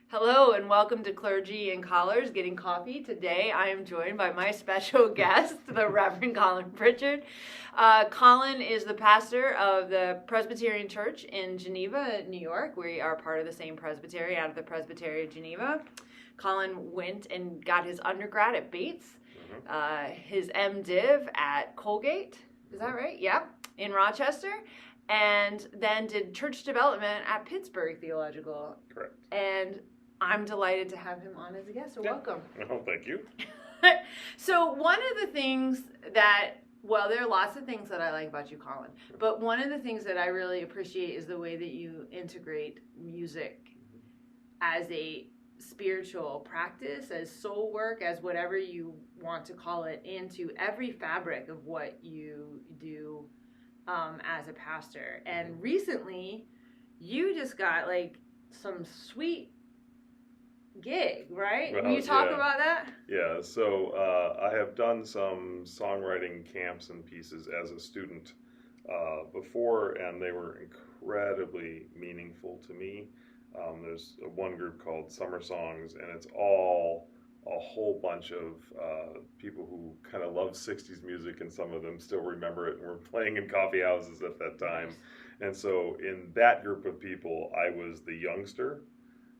Hello and welcome to Clergy and Collars Getting Coffee. Today I am joined by my special guest, the Rev Colin Pritchard. Colin is the pastor of the Presbyterian Church in Geneva, New York. We are part of the same presbytery out of the Presbytery of Geneva. Colin went and got his undergrad at Bates, his MDiv at Colgate. Is that right? Yep, in Rochester. And then did church development at Pittsburgh Theological. Correct. And I'm delighted to have him on as a guest, so welcome. Oh, thank you. So one of the things that, well, there are lots of things that I like about you, Colin, but one of the things that I really appreciate is the way that you integrate music as a spiritual practice, as soul work, as whatever you want to call it, into every fabric of what you do as a pastor. And recently, you just got like some sweet gig, right? Well, Will you talk about that? Yeah, so I have done some songwriting camps and pieces as a student before, and they were incredibly meaningful to me. There's one group called Summer Songs, and it's all a whole bunch of people who kind of love 60s music, and some of them still remember it and were playing in coffee houses at that time. And so in that group of people, I was the youngster,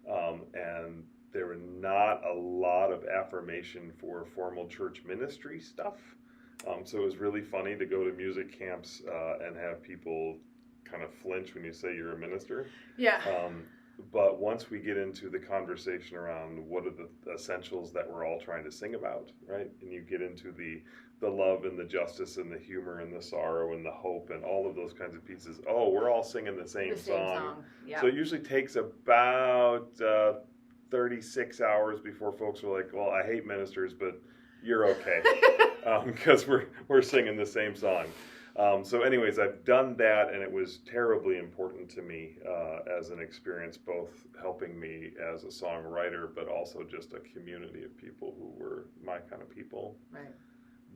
and there were not a lot of affirmation for formal church ministry stuff. So it was really funny to go to music camps and have people kind of flinch when you say you're a minister. Yeah. But once we get into the conversation around what are the essentials that we're all trying to sing about, right? And you get into the love and the justice and the humor and the sorrow and the hope and all of those kinds of pieces. Oh, we're all singing the same song. Yeah. So it usually takes about 36 hours before folks are like, well, I hate ministers, but you're okay. Because we're singing the same song. So anyways, I've done that, and it was terribly important to me as an experience, both helping me as a songwriter, but also just a community of people who were my kind of people. Right.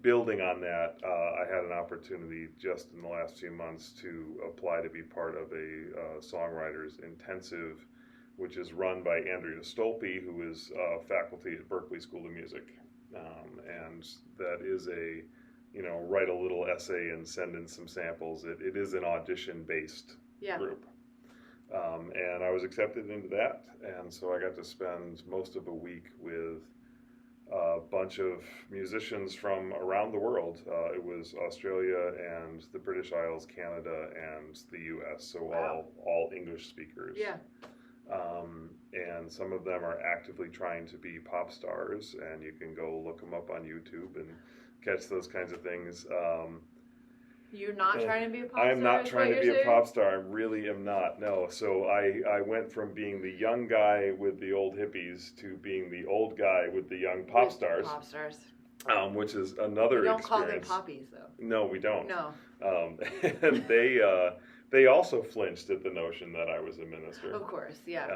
Building on that, I had an opportunity just in the last few months to apply to be part of a songwriters intensive, which is run by Andrea Stolpe, who is faculty at Berklee School of Music. And that is write a little essay and send in some samples. It is an audition-based group. And I was accepted into that, and so I got to spend most of a week with a bunch of musicians from around the world. It was Australia and the British Isles, Canada, and the U.S., so all English speakers. Yeah. And some of them are actively trying to be pop stars, and you can go look them up on YouTube and catch those kinds of things. You're not trying to be a pop star? I'm not trying to be a pop star. I really am not, no. So I went from being the young guy with the old hippies to being the old guy with the young pop stars. Pop stars. Which is another experience. We don't call them poppies, though. No, we don't. No. And they also flinched at the notion that I was a minister. Of course, yeah.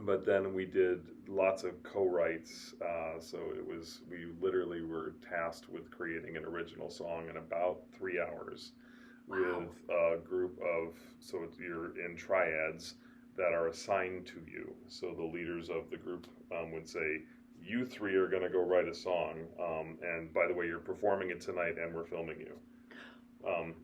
But then we did lots of co-writes, so we literally were tasked with creating an original song in about 3 hours with a group of, so you're in triads that are assigned to you. So the leaders of the group would say, you three are going to go write a song, and by the way, you're performing it tonight and we're filming you.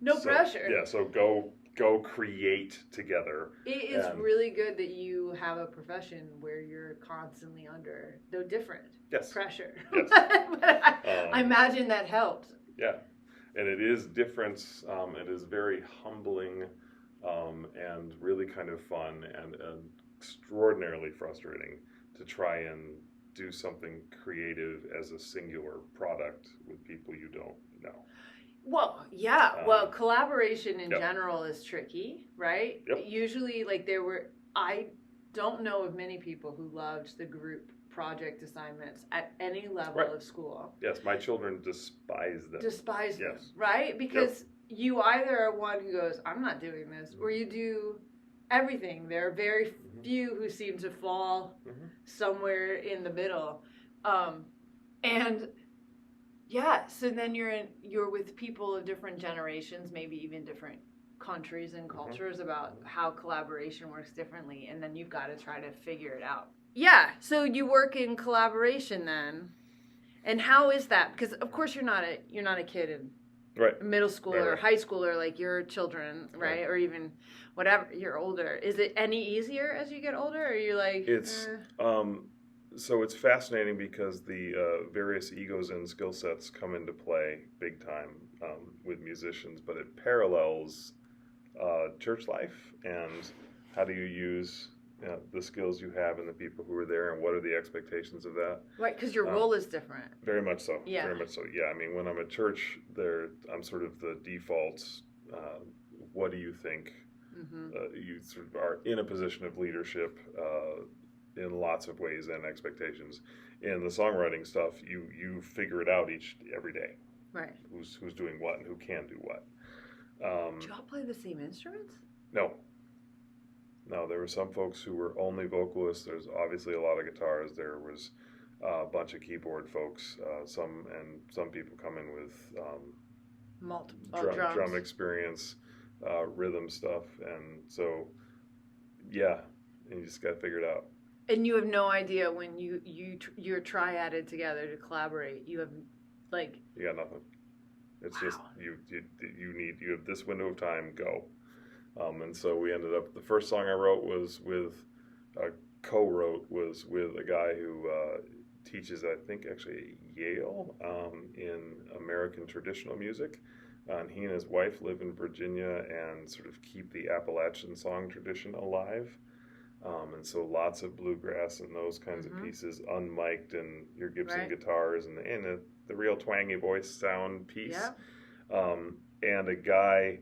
No pressure. Yeah, so go create together. It is really good that you have a profession where you're constantly under, though different, pressure. Yes. But I imagine that helps. Yeah, and it is different. It is very humbling and really kind of fun and extraordinarily frustrating to try and do something creative as a singular product with people you don't know. Well, yeah. Collaboration in general is tricky, right? Yep. Usually, I don't know of many people who loved the group project assignments at any level of school. Yes, my children despise them. Them, right? Because you either are one who goes, I'm not doing this, or you do everything. There are very few who seem to fall somewhere in the middle. So then you're with people of different generations, maybe even different countries and cultures about how collaboration works differently, and then you've got to try to figure it out. Yeah, so you work in collaboration then, and how is that? Because of course you're not a kid in middle school or high school, or like your children, right? Or even whatever, you're older. Is it any easier as you get older, or are you like... It's, so it's fascinating because the various egos and skill sets come into play big time with musicians, but it parallels church life and how do you use the skills you have and the people who are there, and what are the expectations of that? Right, because your role is different. Very much so. Yeah. Very much so. Yeah, I mean, when I'm at church, I'm sort of the default. What do you think? Mm-hmm. You sort of are in a position of leadership in lots of ways and expectations. In the songwriting stuff, you figure it out every day. Right. Who's doing what and who can do what. Do y'all play the same instruments? No, there were some folks who were only vocalists. There's obviously a lot of guitars. There was a bunch of keyboard folks. Some people come in with multiple drum experience, rhythm stuff, and so and you just got to figure it out. And you have no idea when you're triaded together to collaborate. You have you got nothing. It's just you have this window of time. Go. And so we ended up, the first song I wrote was with a guy who teaches, I think, actually at Yale in American traditional music. And he and his wife live in Virginia and sort of keep the Appalachian song tradition alive. And so lots of bluegrass and those kinds of pieces, unmiked, and your Gibson guitars and the real twangy voice sound piece. Yeah. And a guy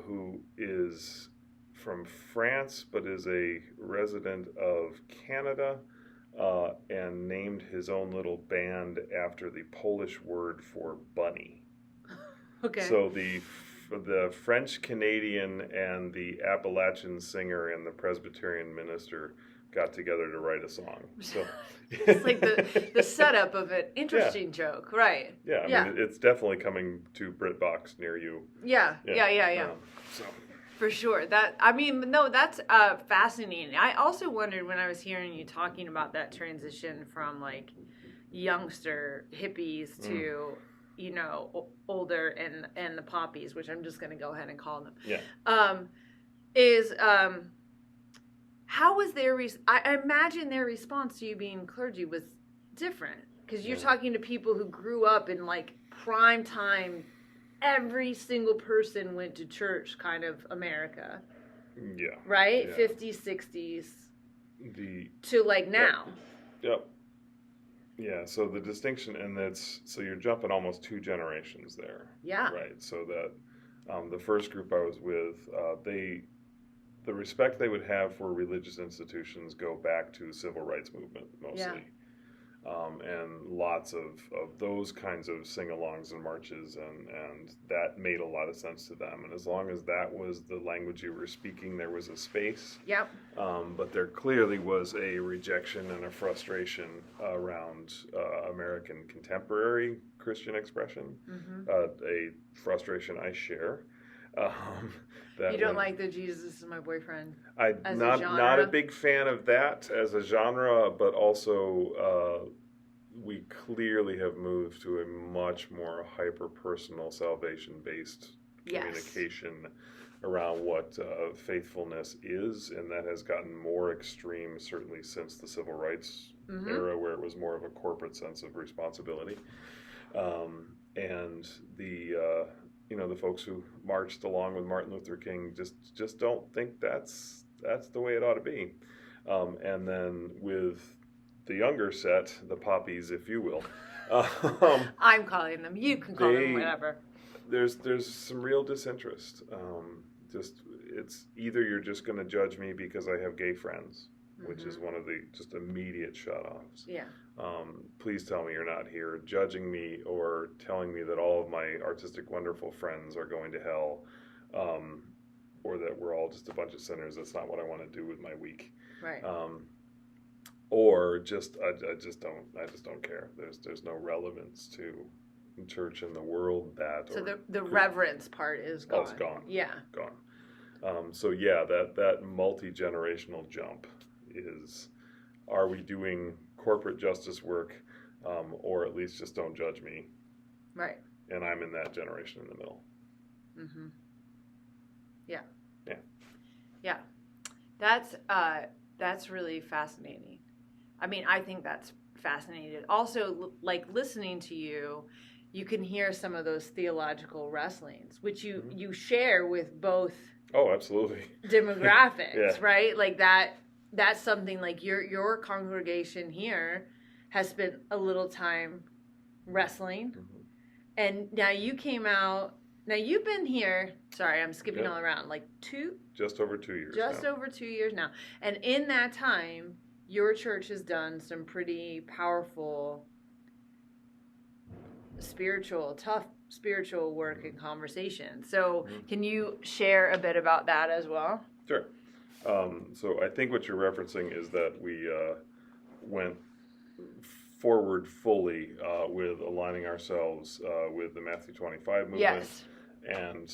who is from France but is a resident of Canada and named his own little band after the Polish word for bunny. Okay. So the French Canadian and the Appalachian singer and the Presbyterian minister got together to write a song. So it's like the setup of an interesting joke, right? Yeah, I mean, it's definitely coming to BritBox near you. Yeah. So for sure. That's fascinating. I also wondered when I was hearing you talking about that transition from like youngster hippies to older and the poppies, which I'm just going to go ahead and call them. Yeah. How was their I imagine their response to you being clergy was different, because you're talking to people who grew up in like prime time, every single person went to church kind of America. Yeah. Right? Yeah. 50s, 60s. To like now. Yep. Yeah, so the distinction, and so you're jumping almost 2 generations there. Yeah. Right, so that the first group I was with, the respect they would have for religious institutions go back to the civil rights movement mostly. Yeah. And lots of those kinds of sing-alongs and marches, and that made a lot of sense to them. And as long as that was the language you were speaking, there was a space. Yep. But there clearly was a rejection and a frustration around American contemporary Christian expression, a frustration I share. You don't like the Jesus is my boyfriend? I'm not a big fan of that as a genre, but also we clearly have moved to a much more hyper-personal, salvation-based communication around what faithfulness is, and that has gotten more extreme certainly since the civil rights era, where it was more of a corporate sense of responsibility. And the folks who marched along with Martin Luther King just don't think that's the way it ought to be. And then with the younger set, the poppies, if you will. I'm calling them. You can call them whatever. There's some real disinterest. It's either you're just going to judge me because I have gay friends, which is one of the just immediate shut-offs. Yeah. Please tell me you're not here judging me or telling me that all of my artistic, wonderful friends are going to hell, or that we're all just a bunch of sinners. That's not what I want to do with my week. Right. Or I just don't care. There's no relevance to church in the world that. So the reverence part is gone. Oh, it's gone. Yeah. Gone. So yeah, that multi-generational jump is, are we doing corporate justice work, or at least just don't judge me? Right. And I'm in that generation in the middle. Mm-hmm. Yeah. Yeah. Yeah. That's really fascinating. I mean, I think that's fascinating. Also, like listening to you, you can hear some of those theological wrestlings, which you share with both. Oh, absolutely. Demographics, Yeah. right? Like that's something like your congregation here has spent a little time wrestling. Mm-hmm. And now you came out. Now you've been here. Sorry, I'm skipping all around. Like just over 2 years. Just over 2 years now. And in that time, your church has done some pretty powerful tough spiritual work and conversation. So can you share a bit about that as well? Sure. So I think what you're referencing is that we went forward fully with aligning ourselves with the Matthew 25 movement. Yes. And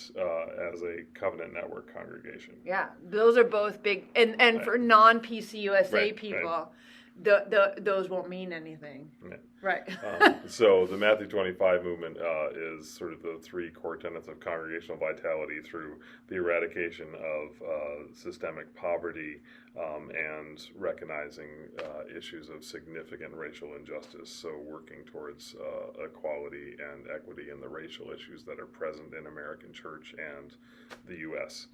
as a covenant network congregation. Yeah, those are both big, and right. For non-PCUSA people, those won't mean anything. Right. So the Matthew 25 movement is sort of the three core tenets of congregational vitality through the eradication of systemic poverty and recognizing issues of significant racial injustice. So working towards equality and equity in the racial issues that are present in American church and the U.S.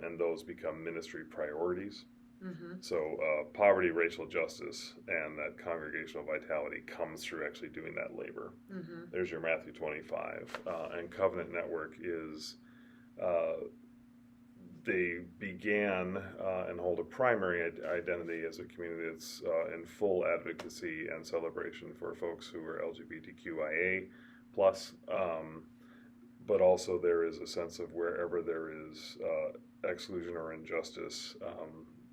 And those become ministry priorities. Mm-hmm. So poverty, racial justice, and that congregational vitality comes through actually doing that labor. Mm-hmm. There's your Matthew 25. And Covenant Network is, they began and hold a primary identity as a community that's in full advocacy and celebration for folks who are LGBTQIA+. But also there is a sense of wherever there is exclusion or injustice,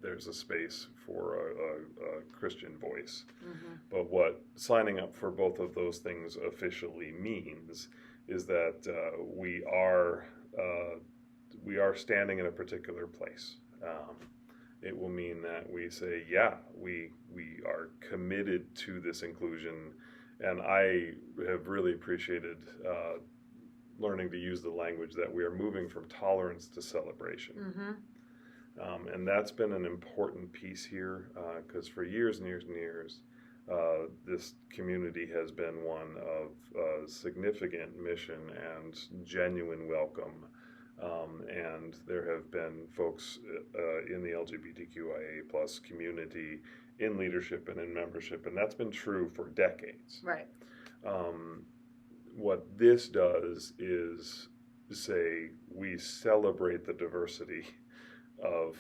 there's a space for a Christian voice. Mm-hmm. But what signing up for both of those things officially means is that we are standing in a particular place. It will mean that we say, yeah, we are committed to this inclusion. And I have really appreciated learning to use the language that we are moving from tolerance to celebration. Mm-hmm. And that's been an important piece here because for years and years and years, this community has been one of significant mission and genuine welcome. And there have been folks in the LGBTQIA+ community in leadership and in membership, and that's been true for decades. Right. What this does is say we celebrate the diversity of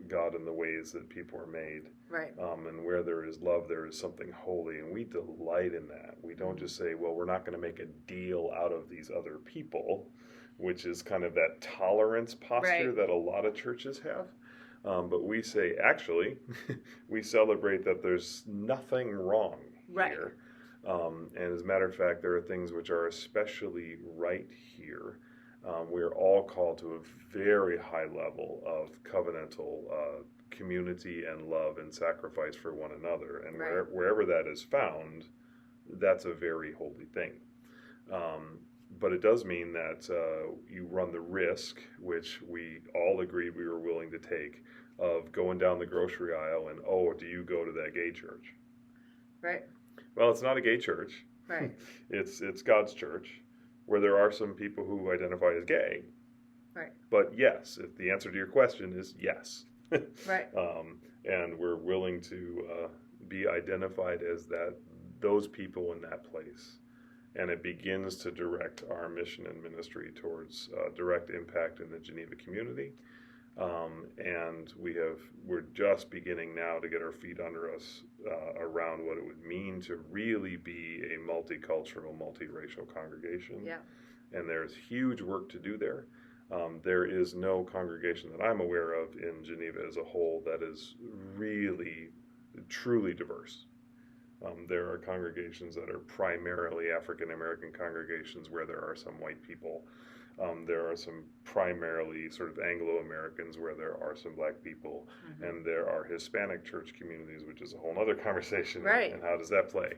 God and the ways that people are made. Right. And where there is love, there is something holy, and we delight in that. We don't just say, well, we're not going to make a deal out of these other people, which is kind of that tolerance posture that a lot of churches have. But we say, actually, we celebrate that there's nothing wrong here. And as a matter of fact, there are things which are especially right here. We're all called to a very high level of covenantal community and love and sacrifice for one another. And wherever that is found, that's a very holy thing. But it does mean that you run the risk, which we all agreed we were willing to take, of going down the grocery aisle and, oh, do you go to that gay church? Right. Well, it's not a gay church. Right. It's God's church, where there are some people who identify as gay. Right. But yes, if the answer to your question is yes. Right. And we're willing to be identified as those people in that place. And it begins to direct our mission and ministry towards direct impact in the Geneva community. And we're just beginning now to get our feet under us around what it would mean to really be a multicultural, multiracial congregation. Yeah. And there's huge work to do there. There is no congregation that I'm aware of in Geneva as a whole that is really, truly diverse. There are congregations that are primarily African American congregations where there are some white people. There are some primarily sort of Anglo-Americans where there are some black people, and there are Hispanic church communities, which is a whole other conversation. Right. And how does that play?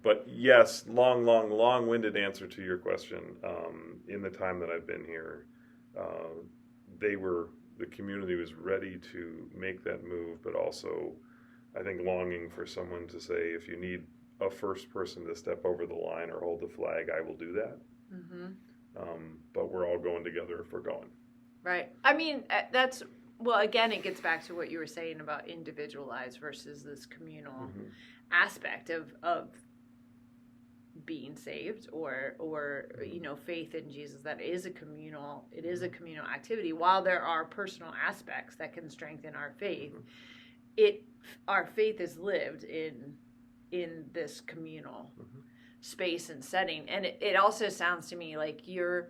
But yes, long-winded answer to your question. In the time that I've been here, the community was ready to make that move, but also, I think, longing for someone to say, if you need a first person to step over the line or hold the flag, I will do that. But we're all going together if we're going. Right. I mean, that's, well, again, it gets back to what you were saying about individualized versus this communal aspect of being saved or faith in Jesus. That is a communal activity. While there are personal aspects that can strengthen our faith, our faith is lived in this communal space and setting. And it also sounds to me like your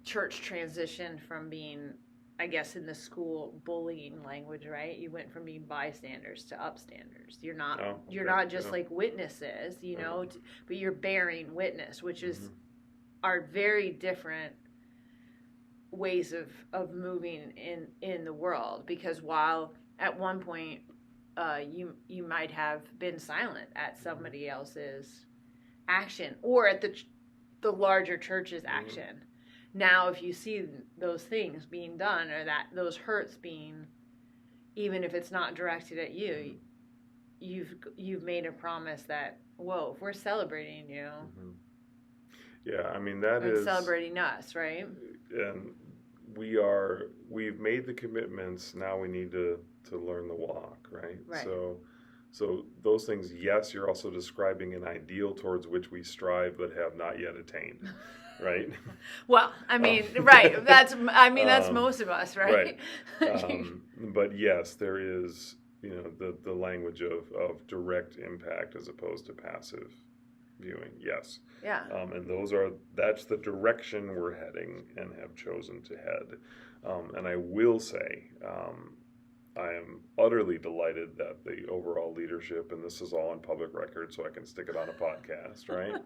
church transitioned from being, I guess, in the school bullying language, right? You went from being bystanders to upstanders. You're not just like witnesses, but you're bearing witness, which are very different ways of moving in the world. Because while at one point you might have been silent at somebody else's action or at the larger church's action. Now, if you see those things being done or that those hurts being, even if it's not directed at you, you've made a promise that, whoa, if we're celebrating you, yeah, I mean that is celebrating us, right? And we've made the commitments. Now we need to learn the walk, right? Right. So those things, yes, you're also describing an ideal towards which we strive but have not yet attained. Right. Well, I mean, right. That's most of us, right? Right. But yes, there is, the language of direct impact as opposed to passive viewing. Yes. Yeah. And that's the direction we're heading and have chosen to head. And I will say, I am utterly delighted that the overall leadership, and this is all on public record, so I can stick it on a podcast, right?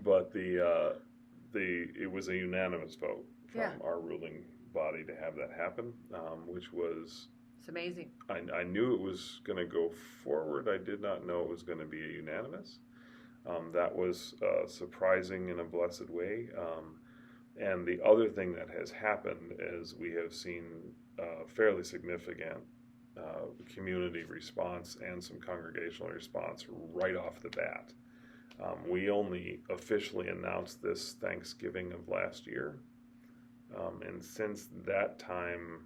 But it was a unanimous vote from our ruling body to have that happen, which was... It's amazing. I knew it was going to go forward. I did not know it was going to be a unanimous. That was surprising in a blessed way. And the other thing that has happened is we have seen fairly significant community response and some congregational response right off the bat. We only officially announced this Thanksgiving of last year. And since that time,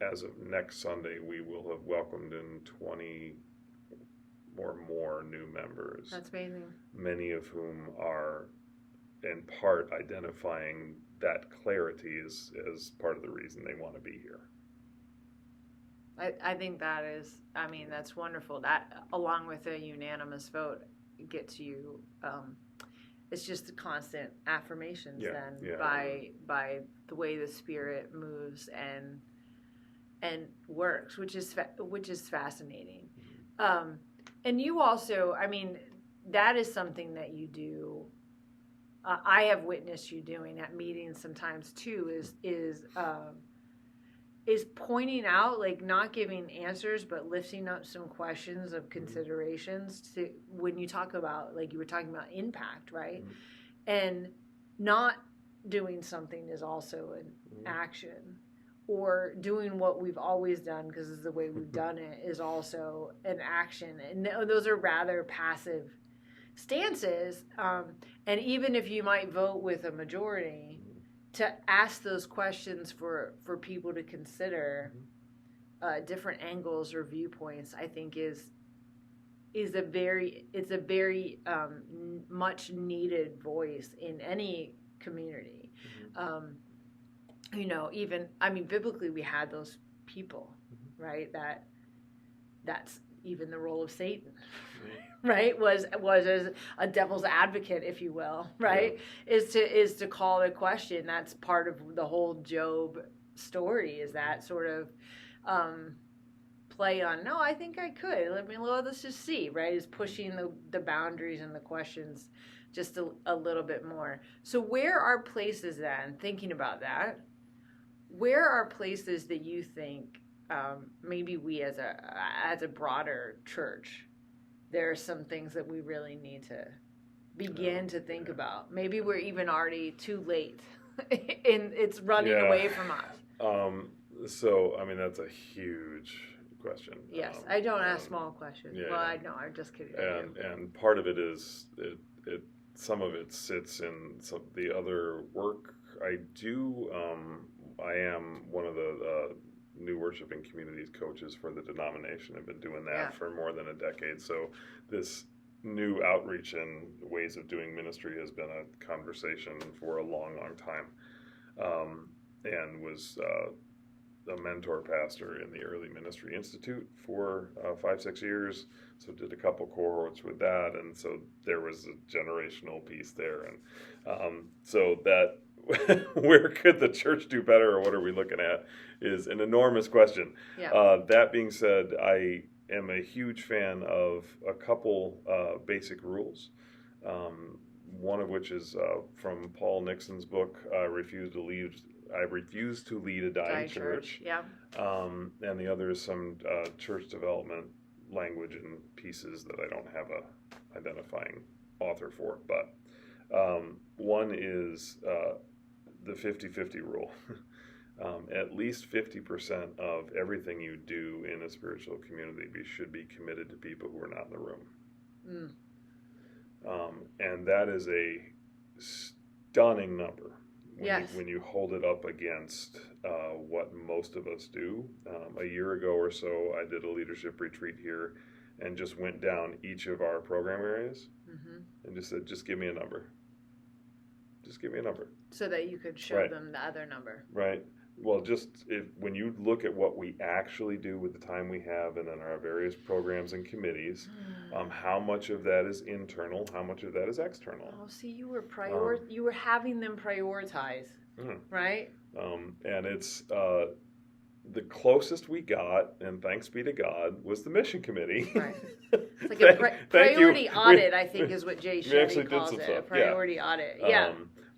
as of next Sunday, we will have welcomed in 20 or more new members. That's amazing. Many of whom are, in part, identifying that clarity as part of the reason they want to be here. I think that's wonderful. That, along with a unanimous vote, gets you, it's just the constant affirmations by the way the Spirit moves and works, which is fascinating. And you also, that is something that you do. I have witnessed you doing at meetings sometimes too. Is pointing out, like, not giving answers, but lifting up some questions of considerations to when you talk about, like you were talking about, impact, right? And not doing something is also an action, or doing what we've always done because it's the way we've done it is also an action. And those are rather passive stances. And even if you might vote with a majority, to ask those questions for people to consider different angles or viewpoints, I think is a very much needed voice in any community. Biblically we had those people, right? That's even the role of Satan, right? Was as a devil's advocate, if you will, right? Yeah. Is to call the question. That's part of the whole Job story, is that sort of play on, no, I think I could. Let's just see, right? Is pushing the boundaries and the questions just a little bit more. So where are places then, thinking about that, where are places that you think maybe we as a broader church, there are some things that we really need to begin to think about? Maybe we're even already too late and it's running away from us. So, I mean, that's a huge question. Yes, I don't ask small questions. Yeah, well, I know, I'm just kidding. And part of it is, some of it sits in some the other work I do. I am one of the new worshiping communities coaches for the denomination. I've been doing that for more than a decade. So this new outreach and ways of doing ministry has been a conversation for a long, long time, and was a mentor pastor in the Early Ministry Institute for 5-6 years. So did a couple cohorts with that, and so there was a generational piece there. And so that where could the church do better, or what are we looking at, is an enormous question. That being said, I am a huge fan of a couple basic rules. One of which is from Paul Nixon's book, I Refuse to Lead a Dying Church. And the other is some church development language and pieces that I don't have a identifying author for. But one is the 50-50 rule. At least 50% of everything you do in a spiritual community should be committed to people who are not in the room. And that is a stunning number when you hold it up against what most of us do. A year ago or so, I did a leadership retreat here and just went down each of our program areas and just said, just give me a number. Just give me a number. So that you could show them the other number. Right. Well, when you look at what we actually do with the time we have and in our various programs and committees, how much of that is internal, how much of that is external. Oh, see, you were having them prioritize, right? And it's the closest we got, and thanks be to God, was the mission committee. Right. It's like a priority audit, I think, is what Jay Shetty calls it. A priority audit.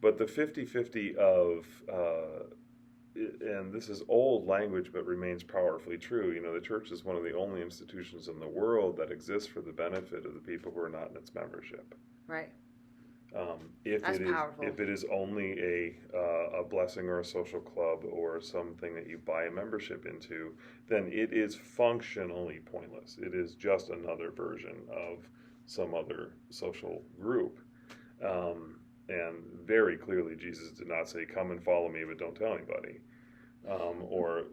But the 50-50 of and this is old language but remains powerfully true. You know, the church is one of the only institutions in the world that exists for the benefit of the people who are not in its membership. Right. That's powerful. If it is only a blessing or a social club or something that you buy a membership into, then it is functionally pointless. It is just another version of some other social group. And very clearly, Jesus did not say, come and follow me, but don't tell anybody. Or,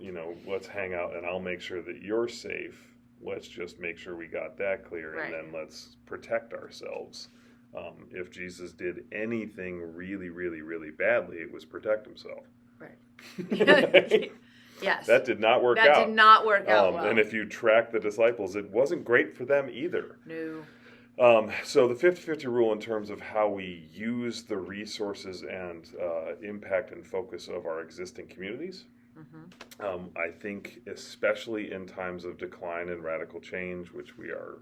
let's hang out and I'll make sure that you're safe. Let's just make sure we got that clear, and then let's protect ourselves. If Jesus did anything really, really, really badly, it was protect himself. Right. Yes. That did not work out. That did not work out well. And if you track the disciples, it wasn't great for them either. No. So the 50-50 rule in terms of how we use the resources and impact and focus of our existing communities, I think especially in times of decline and radical change, which we are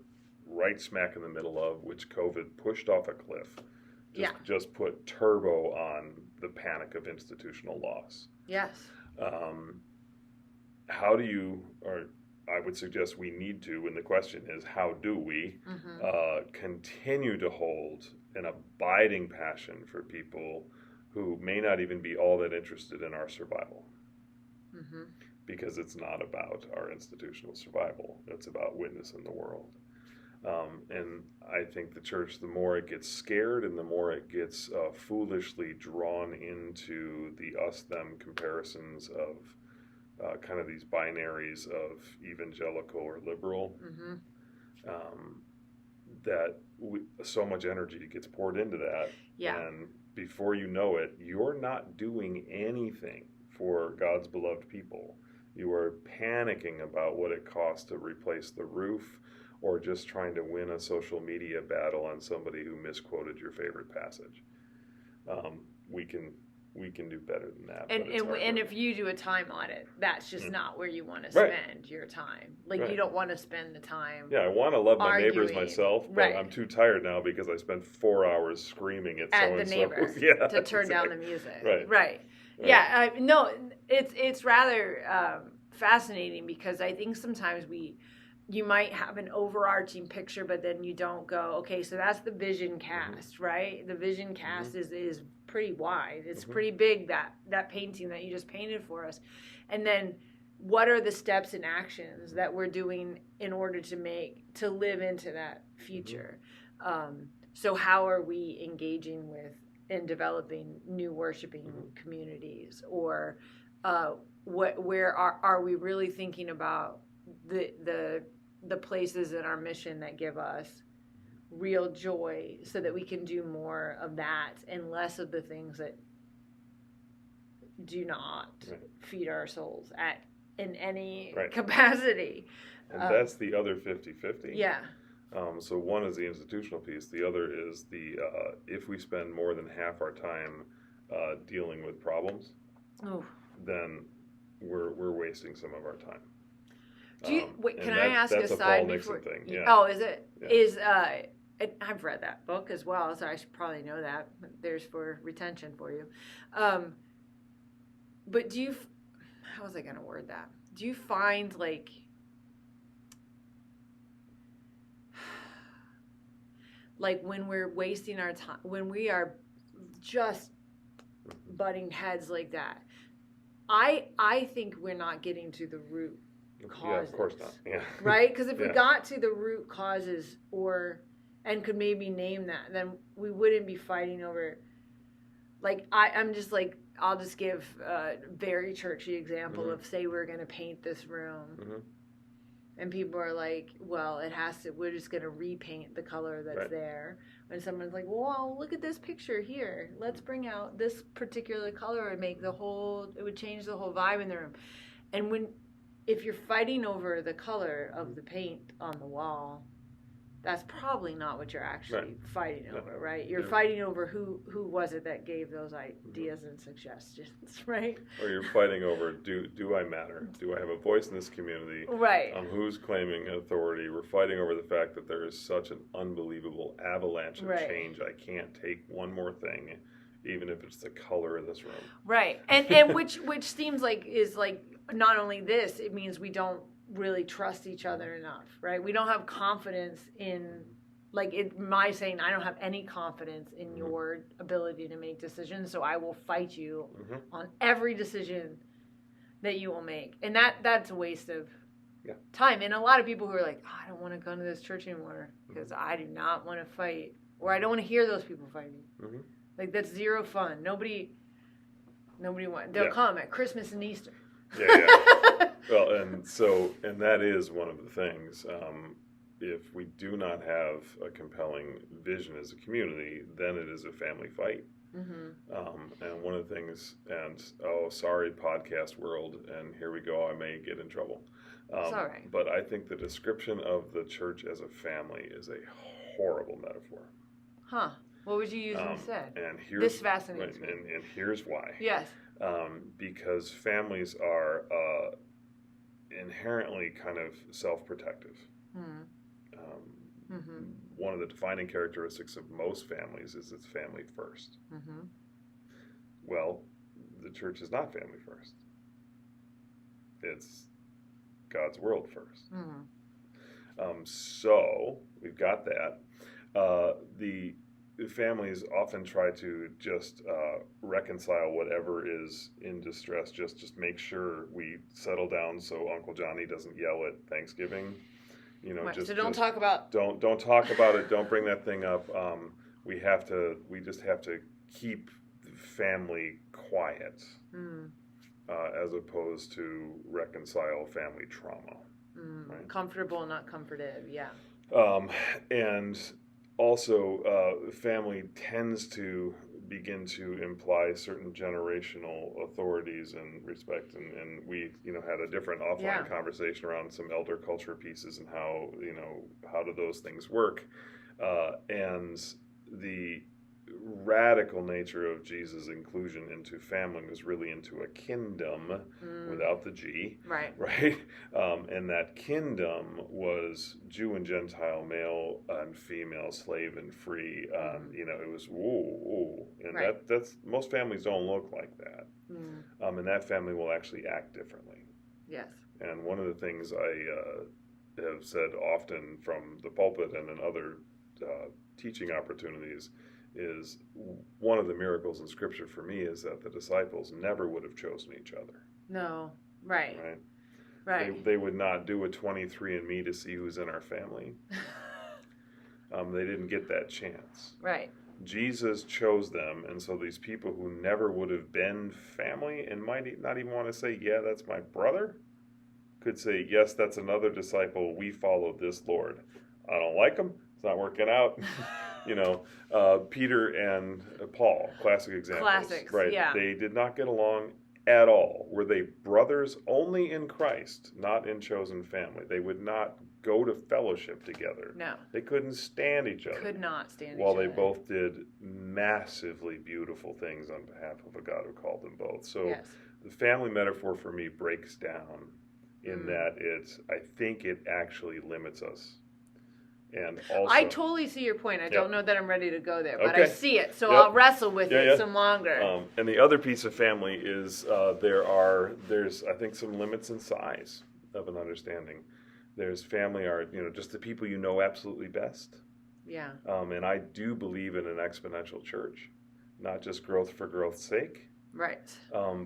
right smack in the middle of, which COVID pushed off a cliff, just put turbo on the panic of institutional loss. Yes. How do you, or I would suggest we need to, and the question is, how do we continue to hold an abiding passion for people who may not even be all that interested in our survival? Because it's not about our institutional survival. It's about witness in the world. And I think the church, the more it gets scared and the more it gets foolishly drawn into the us-them comparisons of kind of these binaries of evangelical or liberal, that so much energy gets poured into that. And before you know it, you're not doing anything for God's beloved people. You are panicking about what it costs to replace the roof, or just trying to win a social media battle on somebody who misquoted your favorite passage. We can we can do better than that. And if you do a time audit, that's just not where you want to Right. spend your time. Like Right. you don't want to spend the time. Yeah, I want to love my arguing. neighbors myself, but Right. I'm too tired now because I spent 4 hours screaming at so the and so. neighbor Yeah, to turn down the music. Right. Yeah, no, it's rather fascinating because I think sometimes you might have an overarching picture, but then you don't go, okay, so that's the vision cast, right? The vision cast is pretty wide. It's pretty big, that painting that you just painted for us. And then what are the steps and actions that we're doing in order to live into that future? So how are we engaging with and developing new worshiping communities? Or where are we really thinking about the places in our mission that give us real joy so that we can do more of that and less of the things that do not feed our souls in any capacity. And that's the other 50-50. Yeah. So one is the institutional piece. The other is the if we spend more than half our time dealing with problems, then we're wasting some of our time. Can I ask that's a side Paul before? Nixon thing. Yeah. Oh, is it? Yeah. I've read that book as well, so I should probably know that. There's for retention for you. But how was I going to word that? Do you find like when we're wasting our time, when we are just butting heads like that, I think we're not getting to the root causes. Yeah, of course not. Yeah. Right? Because if we got to the root causes and could maybe name that, then we wouldn't be fighting over. Like I'm just like, I'll just give a very churchy example of, say we're going to paint this room, and people are like, well, we're just going to repaint the color that's there. When someone's like, well, look at this picture here. Let's bring out this particular color and make it would change the whole vibe in the room. And if you're fighting over the color of the paint on the wall, that's probably not what you're actually fighting over, right? You're fighting over who was it that gave those ideas and suggestions, right? Or you're fighting over, do I matter? Do I have a voice in this community? Right. Who's claiming authority? We're fighting over the fact that there is such an unbelievable avalanche of change. I can't take one more thing, even if it's the color of this room. Right. And which seems like is like not only this, it means we don't really trust each other enough, right? We don't have confidence in, my saying, I don't have any confidence in your ability to make decisions, so I will fight you on every decision that you will make. And that's a waste of time. And a lot of people who are like, I don't want to come to this church anymore because I do not want to fight, or I don't want to hear those people fighting. Like, that's zero fun. Nobody wants. They'll come at Christmas and Easter. Yeah. Well, and that is one of the things. If we do not have a compelling vision as a community, then it is a family fight. And one of the things, sorry, podcast world, and here we go, I may get in trouble. It's all right. But I think the description of the church as a family is a horrible metaphor. Huh. What would you use instead? And this fascinates me. And here's why. Yes. Because families are inherently kind of self-protective. One of the defining characteristics of most families is it's family first. Well, the church is not family first. It's God's world first. So we've got that. The families often try to just reconcile whatever is in distress. Just make sure we settle down so Uncle Johnny doesn't yell at Thanksgiving. So don't talk about. Don't talk about it. Don't bring that thing up. We just have to keep family quiet, as opposed to reconcile family trauma. Right? Comfortable, not comforted. Yeah. And also, family tends to begin to imply certain generational authorities and respect. And we, had a different offline conversation around some elder culture pieces and how do those things work. And the radical nature of Jesus' inclusion into family was really into a kingdom without the G, right? And that kingdom was Jew and Gentile, male and female, slave and free. It was and that's most families don't look like that, and that family will actually act differently. Yes. And one of the things I have said often from the pulpit and in other teaching opportunities is one of the miracles in Scripture for me is that the disciples never would have chosen each other. No, right. They would not do a 23andMe to see who's in our family. They didn't get that chance. Right. Jesus chose them, and so these people who never would have been family and might not even want to say, yeah, that's my brother, could say, yes, that's another disciple. We follow this Lord. I don't like him. It's not working out. Peter and Paul, classic examples. Classics, right? Yeah. They did not get along at all. Were they brothers only in Christ, not in chosen family? They would not go to fellowship together. No. They couldn't stand each other. Could not stand each other. While they both did massively beautiful things on behalf of a God who called them both. So the family metaphor for me breaks down in that I think it actually limits us. And also, I totally see your point. I don't know that I'm ready to go there, but okay. I see it, so I'll wrestle with it some longer. And the other piece of family is there's I think some limits in size of an understanding. There's family are just the people you know absolutely best. Yeah. And I do believe in an exponential church, not just growth for growth's sake. Right.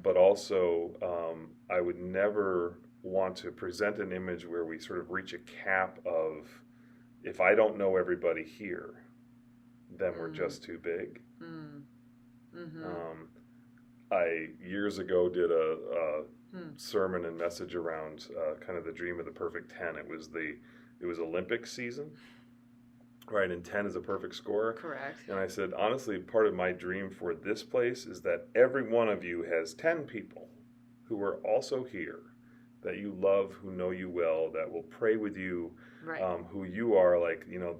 But also I would never want to present an image where we sort of reach a cap of, if I don't know everybody here, then we're just too big. I years ago did a sermon and message around kind of the dream of the perfect 10. It was Olympic season, right? And 10 is a perfect score. Correct. And I said, honestly, part of my dream for this place is that every one of you has 10 people who are also here, that you love, who know you well, that will pray with you, who you are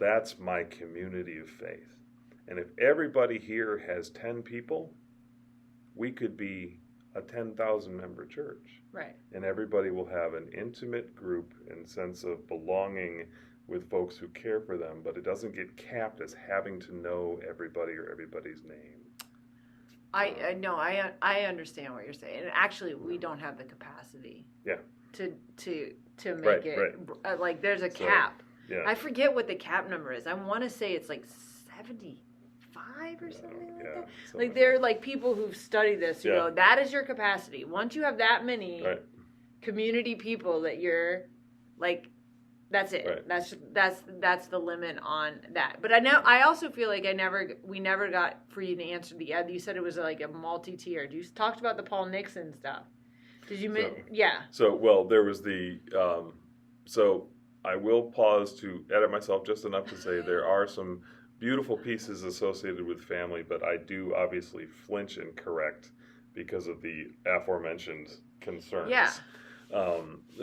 that's my community of faith. And if everybody here has 10 people, we could be a 10,000 member church. Right. And everybody will have an intimate group and sense of belonging with folks who care for them, but it doesn't get capped as having to know everybody or everybody's name. I understand what you're saying. And actually, we don't have the capacity. Yeah. To make it like there's a cap. Yeah. I forget what the cap number is. I want to say it's like 75 or something like that. Like they're like people who've studied this. You know, that is your capacity. Once you have that many community people that you're like, that's it. Right. That's the limit on that. But I also feel like we never got for you to answer you said it was like a multi-tiered. You talked about the Paul Nixon stuff. Did you So there was the so I will pause to edit myself just enough to say there are some beautiful pieces associated with family, but I do obviously flinch and correct because of the aforementioned concerns. Yeah.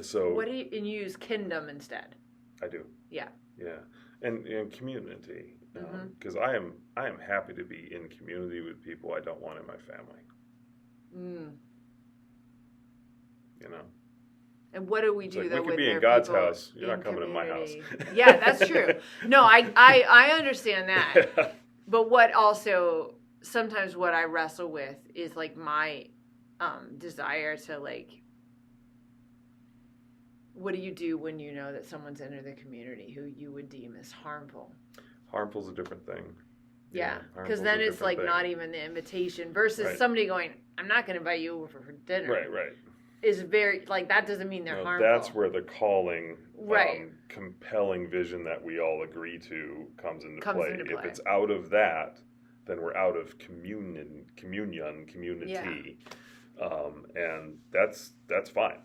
So what do you use kingdom instead? I do. Yeah. Yeah. And community. Because I am happy to be in community with people I don't want in my family. And what do we do though? We could be in God's house. You're not coming to my house. Yeah, that's true. No, I understand that. But what also sometimes what I wrestle with is like my desire to like, what do you do when you know that someone's entered the community who you would deem as harmful? Harmful's a different thing. Yeah, because then it's like not even the invitation versus somebody going, I'm not going to invite you over for dinner. Right. Is very, like, that doesn't mean they're harmful. That's where the calling, compelling vision that we all agree to comes into play. If it's out of that, then we're out of community. Yeah. And that's fine.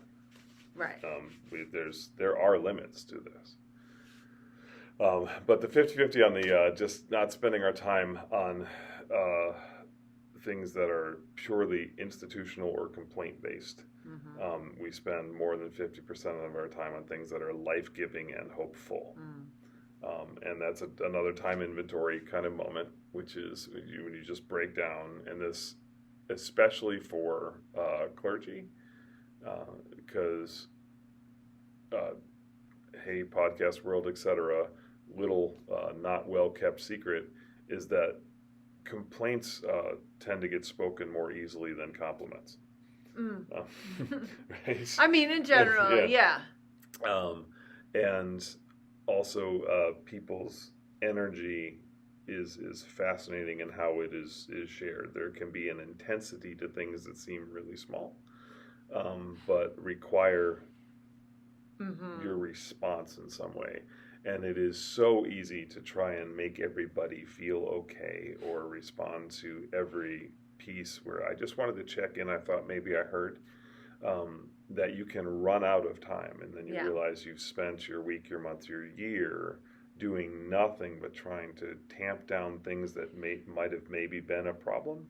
Right. There are limits to this. But the 50-50 on the just not spending our time on things that are purely institutional or complaint-based. We spend more than 50% of our time on things that are life-giving and hopeful. And that's another time inventory kind of moment, which is when you just break down, and this especially for clergy, because hey, podcast world, etc., little not well kept secret is that complaints tend to get spoken more easily than compliments. Right? I mean, in general, yeah. And also, people's energy is fascinating in how it is shared. There can be an intensity to things that seem really small, but require your response in some way. And it is so easy to try and make everybody feel okay or respond to every piece where I just wanted to check in. I thought maybe I heard that you can run out of time, and then you realize you've spent your week, your month, your year doing nothing but trying to tamp down things that might have maybe been a problem.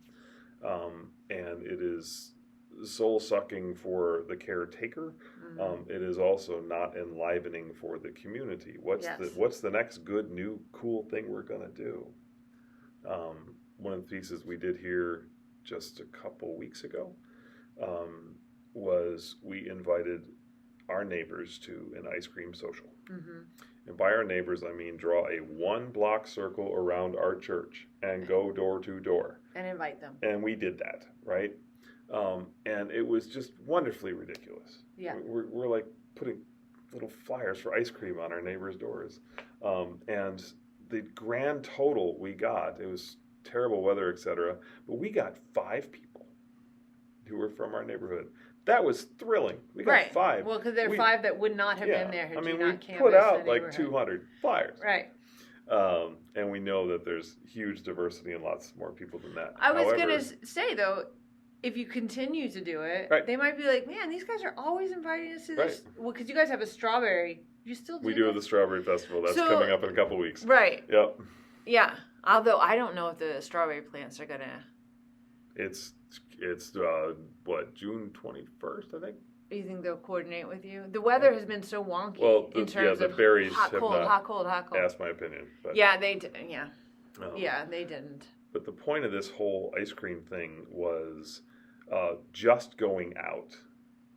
And it is soul-sucking for the caretaker. It is also not enlivening for the community. What's the next good, new, cool thing we're going to do? One of the pieces we did here just a couple weeks ago was we invited our neighbors to an ice cream social. And by our neighbors, I mean draw a 1-block circle around our church and go door to door. And invite them. And we did that, right? And it was just wonderfully ridiculous. Yeah. We're like putting little flyers for ice cream on our neighbors' doors. And the grand total we got, it was terrible weather, etc., but we got 5 people who were from our neighborhood. That was thrilling. We got 5. Well, because there are 5 that would not have been there had you not canvassed we put out the like 200 flyers. Right. And we know that there's huge diversity and lots more people than that. I was going to say, though, if you continue to do it, they might be like, man, these guys are always inviting us to this. Well, because you guys have a strawberry. You still do We do the Strawberry Festival. That's coming up in a couple weeks. Right. Yep. Yeah. Although I don't know if the strawberry plants are going to... It's June 21st, I think? You think they'll coordinate with you? The weather has been so wonky in terms of berries hot, have cold, not hot, cold, hot, cold. Asked my opinion. But, they didn't. But the point of this whole ice cream thing was just going out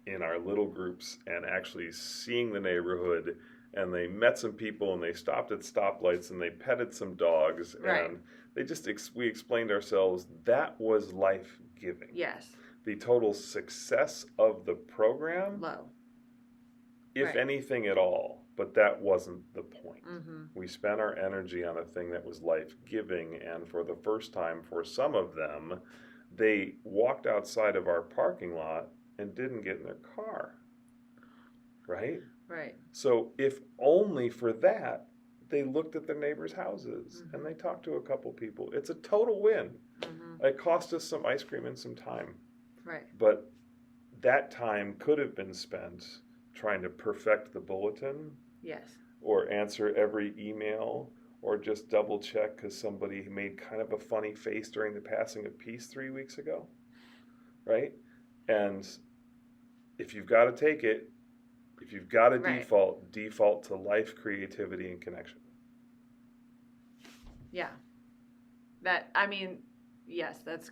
in our little groups and actually seeing the neighborhood, and they met some people and they stopped at stoplights and they petted some dogs and they just we explained ourselves. That was life-giving. Yes. The total success of the program, low, if anything at all, but that wasn't the point. We spent our energy on a thing that was life-giving, and for the first time for some of them, they walked outside of our parking lot and didn't get in their car. Right? Right. So if only for that, they looked at their neighbors' houses and they talked to a couple people. It's a total win. It cost us some ice cream and some time. Right. But that time could have been spent trying to perfect the bulletin. Yes. Or answer every email, or just double check because somebody made kind of a funny face during the passing of peace 3 weeks ago. Right? And if you've got to take it, if you've got to default to life, creativity, and connection. Yeah. Yes, that's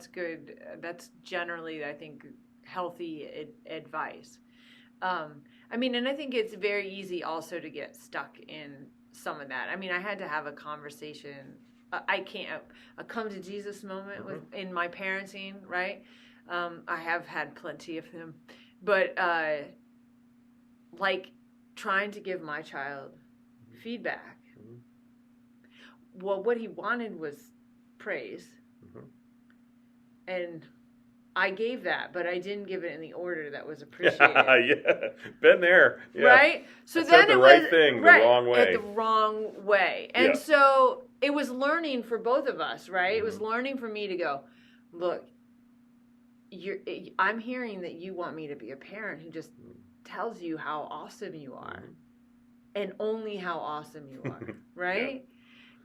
good. That's generally, I think, healthy advice. And I think it's very easy also to get stuck in some of that. I had to have a conversation. A come to Jesus moment in my parenting, right? I have had plenty of them, but like trying to give my child feedback. Well, what he wanted was praise. And I gave that, but I didn't give it in the order that was appreciated. Yeah, been there. Yeah. Right? So then it was the wrong way. At the wrong way. And so it was learning for both of us, right? It was learning for me to go, look, I'm hearing that you want me to be a parent who just tells you how awesome you are. And only how awesome you are, right?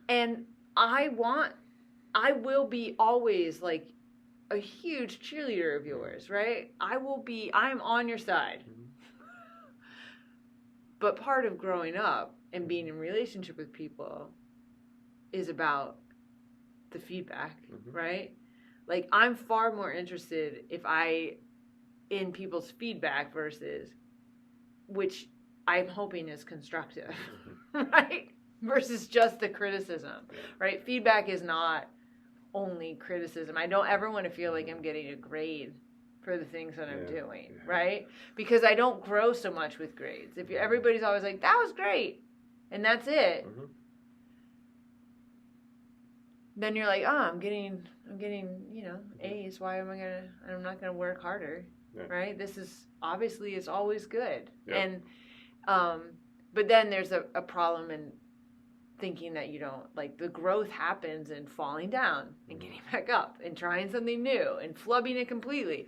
And I will be always like a huge cheerleader of yours, right? I'm on your side. But part of growing up and being in relationship with people is about the feedback, right? Like, I'm far more interested in people's feedback versus, which I'm hoping is constructive, right? Versus just the criticism, right? Feedback is not only criticism. I don't ever want to feel like I'm getting a grade for the things that I'm doing, right? Because I don't grow so much with grades. If everybody's always like, that was great, and that's it, then you're like, oh, I'm getting, A's. Why am I'm not gonna work harder, right? This is obviously it's always good, and but then there's a problem in thinking that you don't, like, the growth happens in falling down and getting back up and trying something new and flubbing it completely.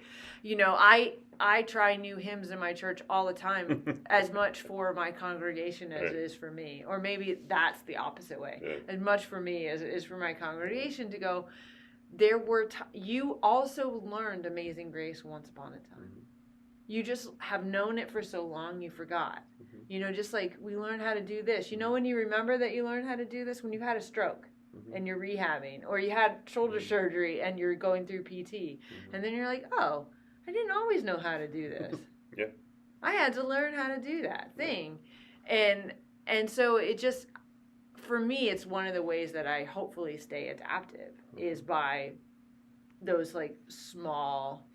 I try new hymns in my church all the time, as much for my congregation as it is for me. Or maybe that's the opposite way. As much for me as it is for my congregation to go, there were you also learned Amazing Grace once upon a time. You just have known it for so long you forgot. Just like we learned how to do this. When you remember that you learned how to do this? When you've had a stroke and you're rehabbing, or you had shoulder surgery and you're going through PT. And then you're like, oh, I didn't always know how to do this. I had to learn how to do that thing. And so it just, for me, it's one of the ways that I hopefully stay adaptive is by those, like, small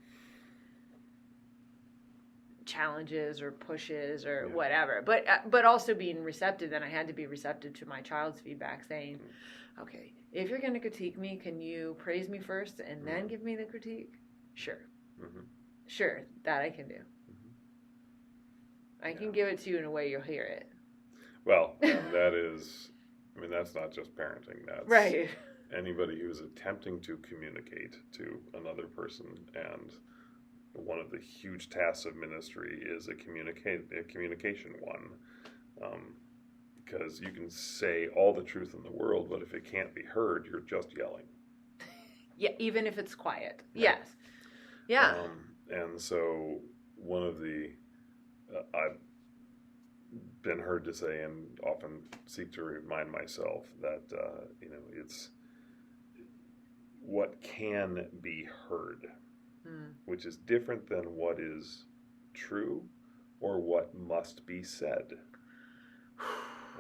challenges or pushes or whatever, but also being receptive. And I had to be receptive to my child's feedback, saying, okay, if you're going to critique me, can you praise me first and then give me the critique? Sure, that I can do. I can give it to you in a way you'll hear it. Well, and that is, that's not just parenting. That's right. Anybody who's attempting to communicate to another person. And one of the huge tasks of ministry is a communication one. Because you can say all the truth in the world, but if it can't be heard, you're just yelling. Yeah, even if it's quiet. Yes. Yeah. And so one of the, I've been heard to say and often seek to remind myself that, it's what can be heard, which is different than what is true or what must be said.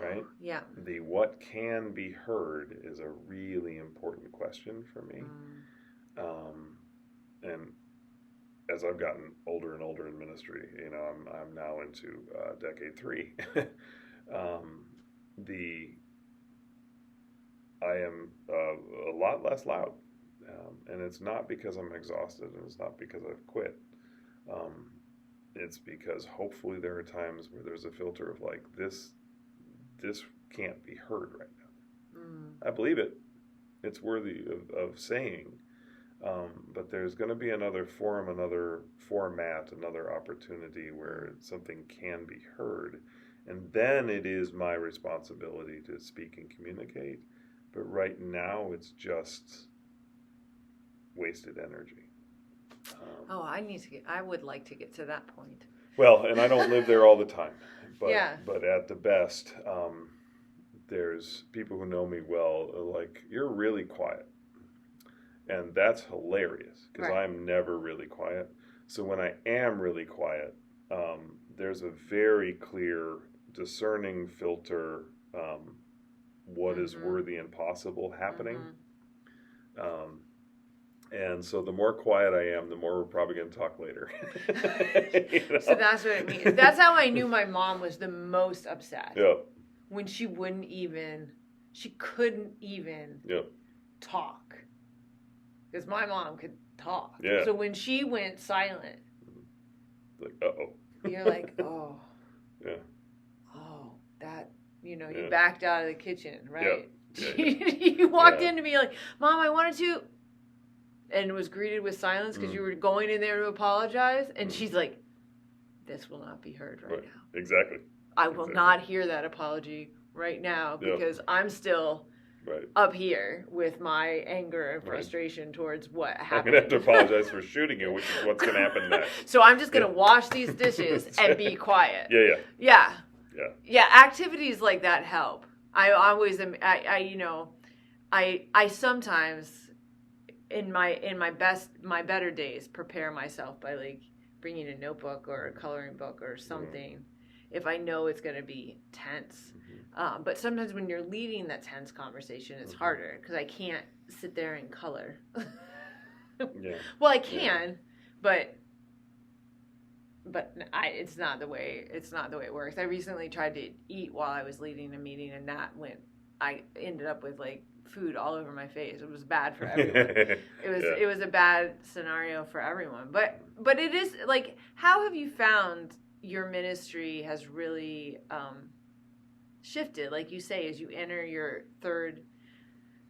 Right? Yeah. The what can be heard is a really important question for me. And as I've gotten older and older in ministry, I'm now into decade 3. I am a lot less loud, and it's not because I'm exhausted, and it's not because I've quit. It's because hopefully there are times where there's a filter of like this can't be heard right now. I believe it. It's worthy of saying. But there's going to be another forum, another format, another opportunity where something can be heard. And then it is my responsibility to speak and communicate. But right now it's just wasted energy. I would like to get to that point. Well, and I don't live there all the time. But, but at the best, there's people who know me well, like, you're really quiet. And that's hilarious, because I'm never really quiet. So when I am really quiet, there's a very clear, discerning filter, what is worthy and possible happening. And so the more quiet I am, the more we're probably going to talk later. So that's what it means. That's how I knew my mom was the most upset. Yeah. When she couldn't even talk. Because my mom could talk. Yeah. So when she went silent, like, uh-oh. You're like, oh. Yeah. Oh, that, you backed out of the kitchen, right? Yeah. You walked in to be like, Mom, I wanted to, and was greeted with silence because you were going in there to apologize. And she's like, this will not be heard right now. Exactly. I will not hear that apology right now because I'm still up here with my anger and frustration towards what happened. I'm going to have to apologize for shooting you, which is what's going to happen next. So I'm just going to wash these dishes and be quiet. Yeah. Yeah, activities like that help. I always am. I sometimes in my better days prepare myself by like bringing a notebook or a coloring book or something if I know it's going to be tense. But sometimes when you're leading that tense conversation, it's harder because I can't sit there and color. Well, I can, but it's not the way it works. I recently tried to eat while I was leading a meeting, and I ended up with like food all over my face. It was bad for everyone. It was a bad scenario for everyone. But it is like, how have you found your ministry has really shifted? Like you say, as you enter your third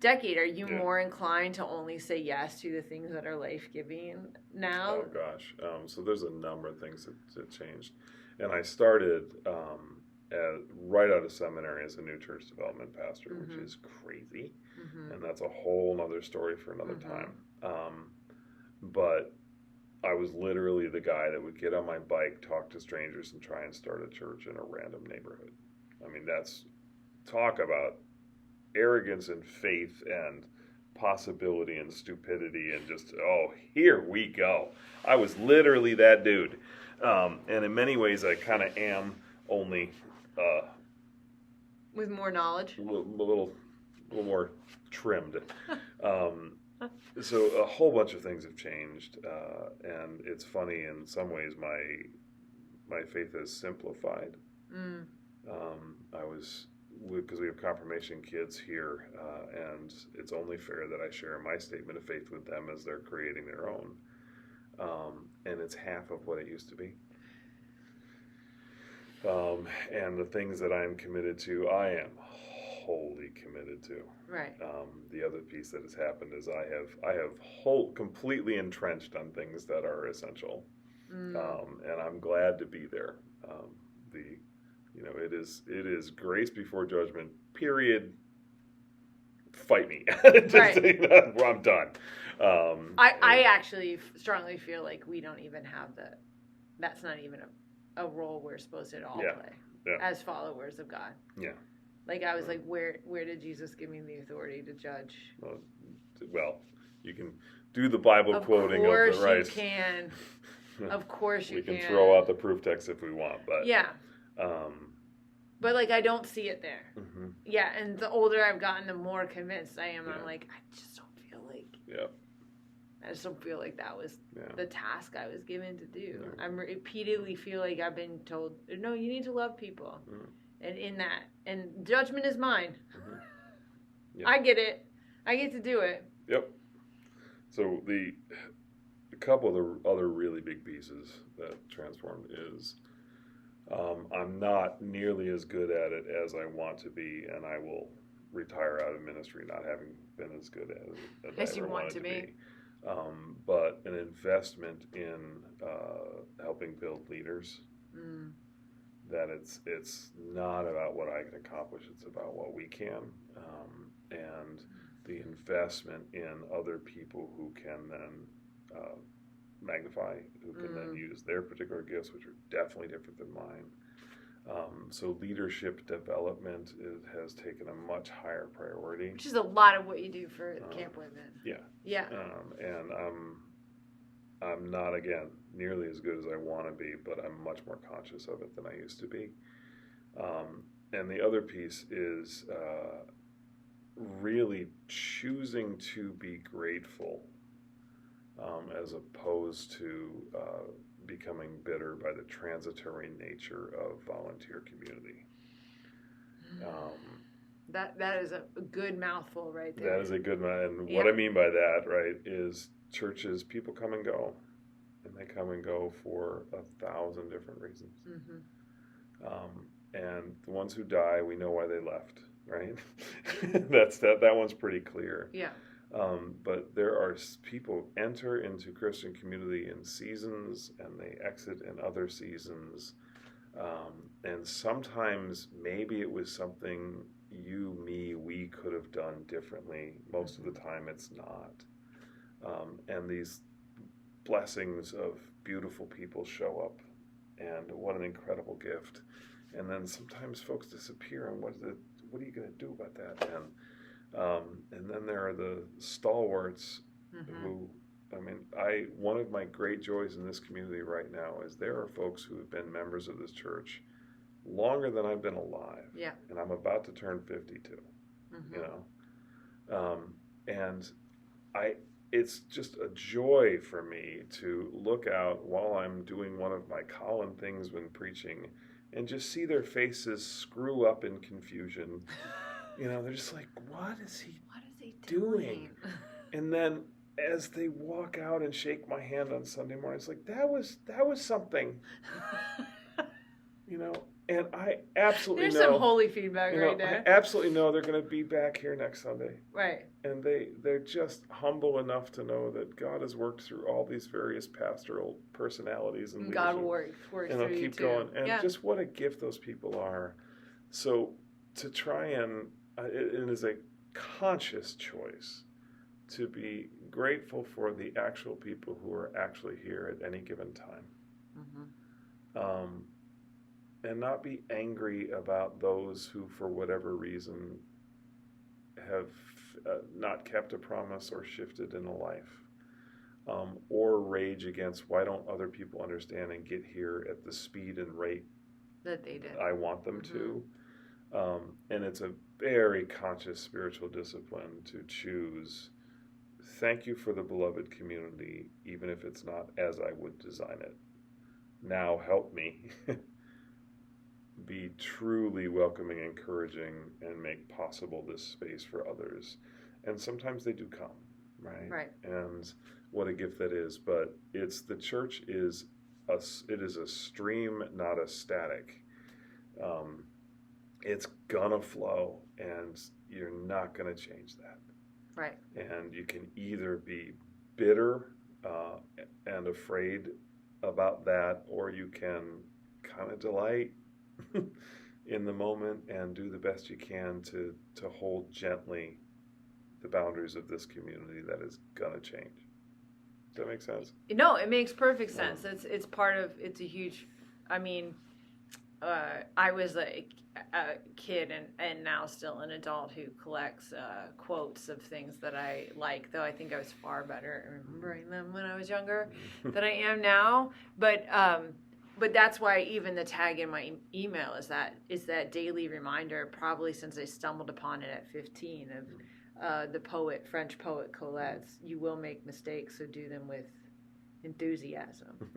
decade, are you more inclined to only say yes to the things that are life-giving now? Oh gosh, so there's a number of things that changed, and I started right out of seminary as a new church development pastor, which is crazy, and that's a whole nother story for another time. But I was literally the guy that would get on my bike, talk to strangers, and try and start a church in a random neighborhood. I mean, that's talk about arrogance and faith and possibility and stupidity and just, here we go. I was literally that dude. And in many ways, I kind of am, only with more knowledge, a little more trimmed. So a whole bunch of things have changed, and it's funny in some ways. My faith has simplified. Because we have confirmation kids here, and it's only fair that I share my statement of faith with them as they're creating their own. And it's half of what it used to be. And the things that I'm committed to, I am wholly committed to. Right. The other piece that has happened is I have completely entrenched on things that are essential, and I'm glad to be there. It is grace before judgment. Period. Fight me. I'm done. I actually strongly feel like we don't even have that's not even a role we're supposed to at all play as followers of God. Yeah. Like I was like, where did Jesus give me the authority to judge? Well, you can do the Bible quoting of the right. Of course you can. Of course you can. We can throw out the proof text if we want, but but like I don't see it there. Yeah, and the older I've gotten, the more convinced I am. I'm like, I just don't feel like. Yeah. I just don't feel like that was the task I was given to do. I repeatedly feel like I've been told, no, you need to love people. And in that, and judgment is mine. I get it. I get to do it. Yep. So a couple of the other really big pieces that transformed is I'm not nearly as good at it as I want to be, and I will retire out of ministry not having been as good at it as I ever wanted to be. But an investment in helping build leaders. That it's not about what I can accomplish, it's about what we can, and the investment in other people who can then magnify, who can then use their particular gifts, which are definitely different than mine. So leadership development has taken a much higher priority. Which is a lot of what you do for Camp Women. Yeah. And I'm not, again, nearly as good as I want to be, but I'm much more conscious of it than I used to be. And the other piece is really choosing to be grateful as opposed to becoming bitter by the transitory nature of volunteer community. That is a good mouthful right there. That is a good mouthful. And what I mean by that, right, is churches, people come and go. And they come and go for 1,000 different reasons. And the ones who die, we know why they left, right? That one's pretty clear. Yeah. But there are people enter into Christian community in seasons, and they exit in other seasons. And sometimes maybe it was something we could have done differently. Most of the time it's not. And these blessings of beautiful people show up, and what an incredible gift. And then sometimes folks disappear, and what are you going to do about that? And then there are the stalwarts who, one of my great joys in this community right now is there are folks who have been members of this church longer than I've been alive. Yeah. And I'm about to turn 52, and it's just a joy for me to look out while I'm doing one of my Colin things when preaching and just see their faces screw up in confusion. They're just like, what is he doing? And then as they walk out and shake my hand on Sunday morning, it's like, that was something. And I absolutely There's know. some holy feedback right there. I absolutely know they're going to be back here next Sunday. Right. And they're just humble enough to know that God has worked through all these various pastoral personalities and God will work through you too. Keep going. And just what a gift those people are. So to try and it is a conscious choice to be grateful for the actual people who are actually here at any given time. And not be angry about those who, for whatever reason, have not kept a promise or shifted in a life. Or rage against, why don't other people understand and get here at the speed and rate that they did. I want them to. And it's a very conscious spiritual discipline to choose, thank you for the beloved community, even if it's not as I would design it. Now help me be truly welcoming, encouraging, and make possible this space for others. And sometimes they do come, right? Right. And what a gift that is. But the church is a stream, not a static. It's gonna flow, and you're not gonna change that. Right. And you can either be bitter and afraid about that, or you can kind of delight in the moment and do the best you can to hold gently the boundaries of this community that is gonna change. Does that make sense? No, it makes perfect sense. It's part of, it's a huge, I was a kid and now still an adult who collects quotes of things that I like, though I think I was far better at remembering them when I was younger than I am now. But that's why even the tag in my email is that daily reminder, probably since I stumbled upon it at 15, of the French poet Colette's, you will make mistakes, so do them with enthusiasm.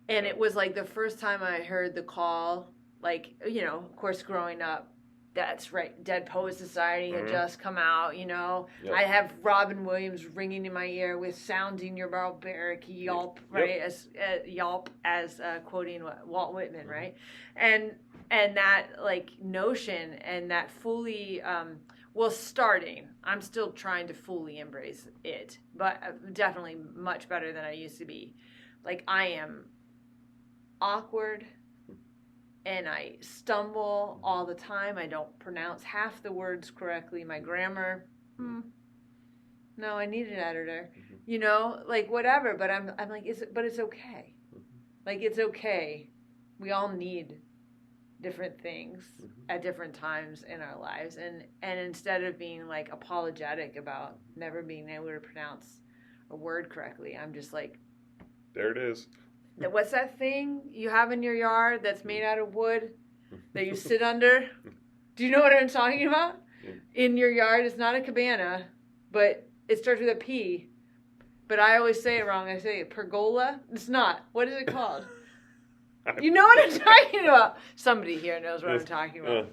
And it was like the first time I heard the call, of course, growing up, that's right, Dead Poets Society had just come out, Yep. I have Robin Williams ringing in my ear with sounding your barbaric yelp, right, as yelp, as quoting Walt Whitman, right? And that, notion and that fully, starting, I'm still trying to fully embrace it, but definitely much better than I used to be. I am awkward, and I stumble all the time. I don't pronounce half the words correctly. My grammar, no, I need an editor. Whatever. But I'm like, but it's okay. It's okay. We all need different things at different times in our lives, and instead of being apologetic about never being able to pronounce a word correctly, I'm just like, there it is. What's that thing you have in your yard that's made out of wood that you sit under? Do you know what I'm talking about? In your yard, it's not a cabana, but it starts with a P. But I always say it wrong. I say pergola. It's not. What is it called? You know what I'm talking about? Somebody here knows what I'm talking about.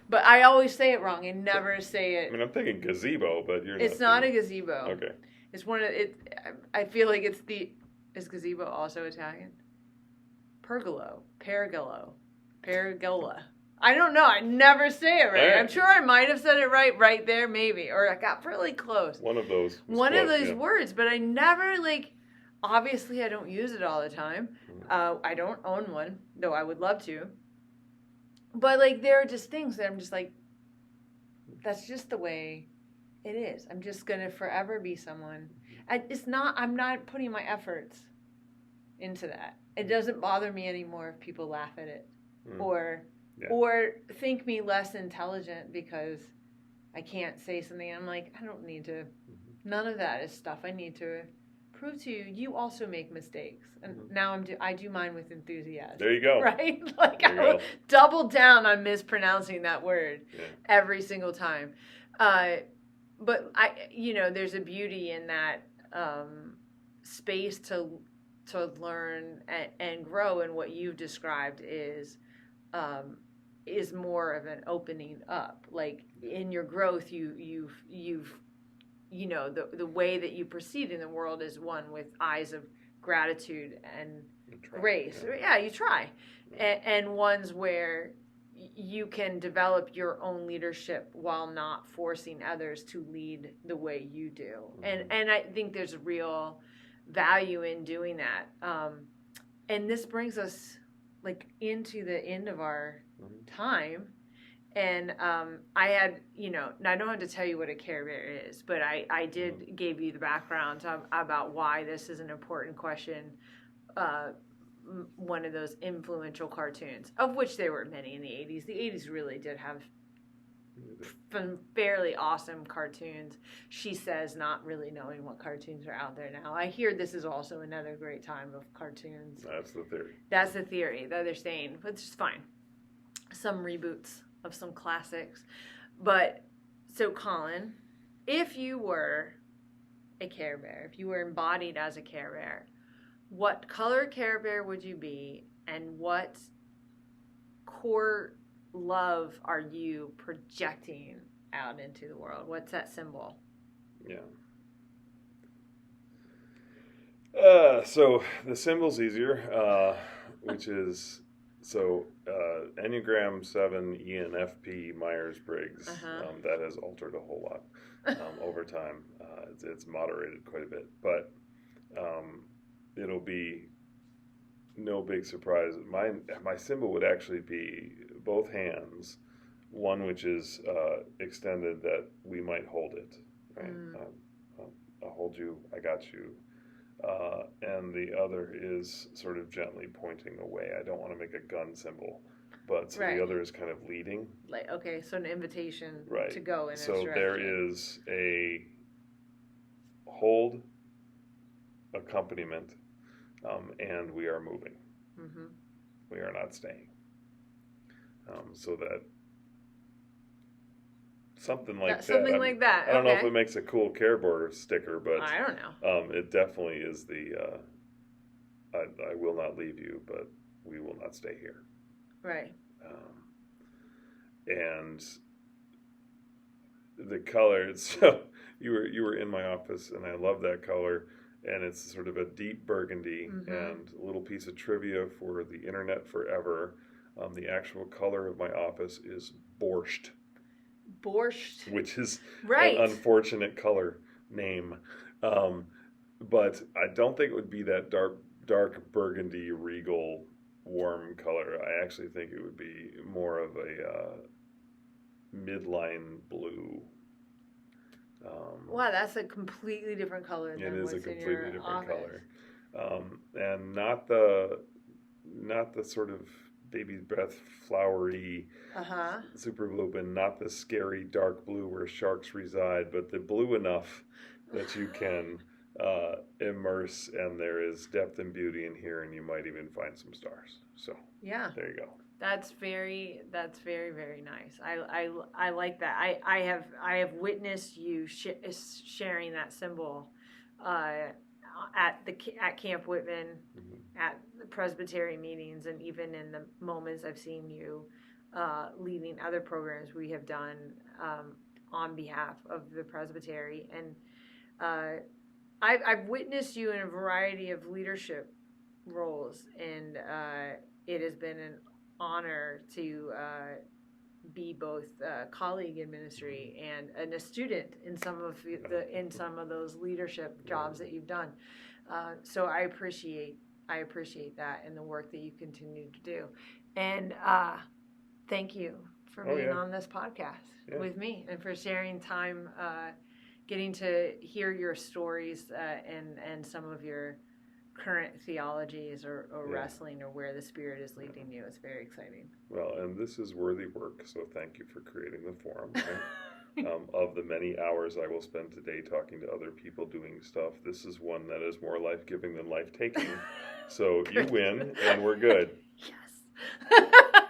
But I always say it wrong and never say it. I'm thinking gazebo, but you're not. It's not a gazebo. Okay. It's one of it. I feel like it's the. Is gazebo also Italian? Pergola. I don't know. I never say it right. I'm sure I might have said it right there, maybe. Or I got really close. One of those. Words, but I never, obviously I don't use it all the time. I don't own one, though I would love to. But, there are just things that I'm just that's just the way it is. I'm just going to forever be someone. I'm not putting my efforts into that. It doesn't bother me anymore if people laugh at it. or think me less intelligent because I can't say something. I'm like, I don't need to. None of that is stuff I need to prove to you. You also make mistakes, and now I do mine with enthusiasm. There you go. Right? Like I will double down on mispronouncing that word every single time. But there's a beauty in that space to learn and grow. And what you've described is more of an opening up. Like in your growth, you've the way that you proceed in the world is one with eyes of gratitude and grace. Yeah, you try. And ones where you can develop your own leadership while not forcing others to lead the way you do. And I think there's real value in doing that. And this brings us like into the end of our time. And I had, I don't have to tell you what a Care Bear is, but I did give you the background about why this is an important question. One of those influential cartoons, of which there were many in the 80s. The 80s really did have some fairly awesome cartoons. She says, not really knowing what cartoons are out there now. I hear this is also another great time of cartoons. That's the theory. That's the theory that they're saying, but it's just fine. Some reboots of some classics. But, so Colin, if you were a Care Bear, if you were embodied as a Care Bear, what color Care Bear would you be, and what core love are you projecting out into the world? What's that symbol? Yeah. So the symbol's easier, which is Enneagram 7 ENFP Myers-Briggs. That has altered a whole lot over time. It's moderated quite a bit, but it'll be no big surprise. My symbol would actually be both hands, one which is extended that we might hold it. Right? I'll hold you, I got you. And the other is sort of gently pointing away. I don't want to make a gun symbol, but the other is kind of leading. Like, okay, so an invitation to go in a direction. So there is a hold accompaniment, and we are moving. We are not staying. So that something like that. I don't know if it makes a cool Care Bear sticker, but I don't know. It definitely is the I will not leave you, but we will not stay here. Right. And the color. So you were in my office, and I love that color. And it's sort of a deep burgundy. And a little piece of trivia for the internet forever. The actual color of my office is borscht. Borscht. Which is an unfortunate color name. But I don't think it would be that dark burgundy, regal, warm color. I actually think it would be more of a midline blue. Wow, that's a completely different color than what's in your office. It is a completely different color. And not the sort of baby's breath flowery super blue, but not the scary dark blue where sharks reside, but the blue enough that you can immerse, and there is depth and beauty in here, and you might even find some stars. So there you go. That's very, very nice. I like that. I have witnessed you sharing that symbol at Camp Whitman, at the Presbyterian meetings, and even in the moments I've seen you leading other programs we have done on behalf of the Presbytery. And I've witnessed you in a variety of leadership roles, and it has been an honor to be both a colleague in ministry and a student in some of those leadership jobs that you've done. So I appreciate that and the work that you continue to do. And thank you for being on this podcast with me, and for sharing time, getting to hear your stories and some of your current theologies or wrestling or where the Spirit is leading you. It's very exciting. Well, and this is worthy work, so thank you for creating the forum. Of the many hours I will spend today talking to other people doing stuff, this is one that is more life-giving than life-taking. So you win, and we're good. Yes.